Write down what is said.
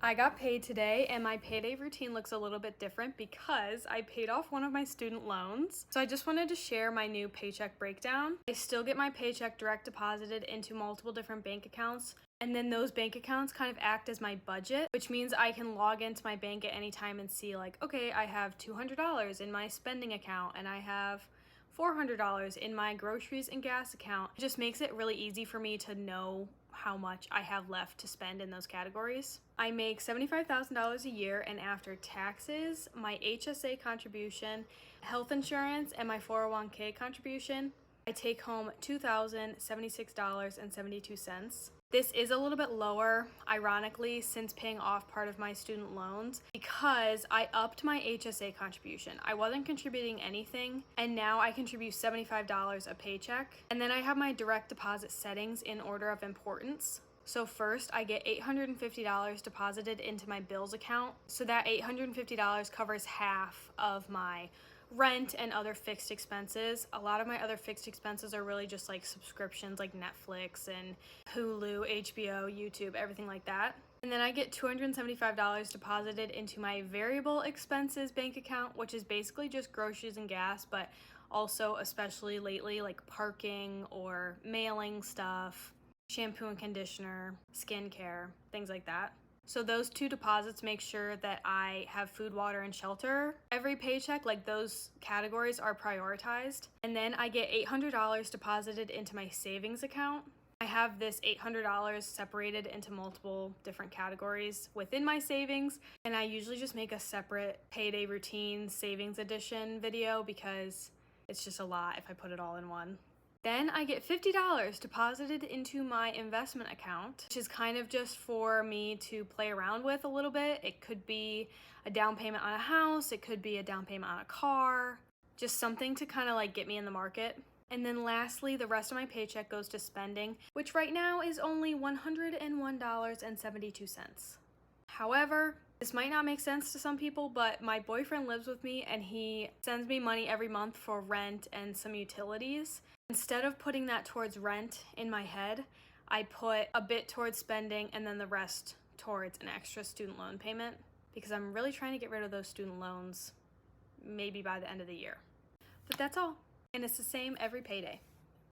I got paid today and my payday routine looks a little bit different because I paid off one of my student loans. So I just wanted to share my new paycheck breakdown. I still get my paycheck direct deposited into multiple different bank accounts, and then those bank accounts kind of act as my budget, which means I can log into my bank at any time and see like, okay, I have $200 in my spending account and I have $400 in my groceries and gas account. It just makes it really easy for me to know how much I have left to spend in those categories. I make $75,000 a year, and after taxes, my HSA contribution, health insurance, and my 401k contribution, I take home $2,076.72. This is a little bit lower, ironically, since paying off part of my student loans, because I upped my HSA contribution. I wasn't contributing anything, and now I contribute $75 a paycheck. And then I have my direct deposit settings in order of importance. So first, I get $850 deposited into my bills account. So that $850 covers half of my rent and other fixed expenses. A lot of my other fixed expenses are really just like subscriptions like Netflix and Hulu, HBO, YouTube, everything like that. And then I get $275 deposited into my variable expenses bank account, which is basically just groceries and gas, but also, especially lately, like parking or mailing stuff, shampoo and conditioner, skincare, things like that. So those two deposits make sure that I have food, water, and shelter. Every paycheck, like those categories are prioritized. And then I get $800 deposited into my savings account. I have this $800 separated into multiple different categories within my savings. And I usually just make a separate payday routine savings edition video because it's just a lot if I put it all in one. Then I get $50 deposited into my investment account, which is kind of just for me to play around with a little bit. It could be a down payment on a house, it could be a down payment on a car, just something to kind of like get me in the market. And then lastly, the rest of my paycheck goes to spending, which right now is only $101.72. However, this might not make sense to some people, but my boyfriend lives with me and he sends me money every month for rent and some utilities. Instead of putting that towards rent in my head, I put a bit towards spending and then the rest towards an extra student loan payment because I'm really trying to get rid of those student loans maybe by the end of the year. But that's all. And it's the same every payday.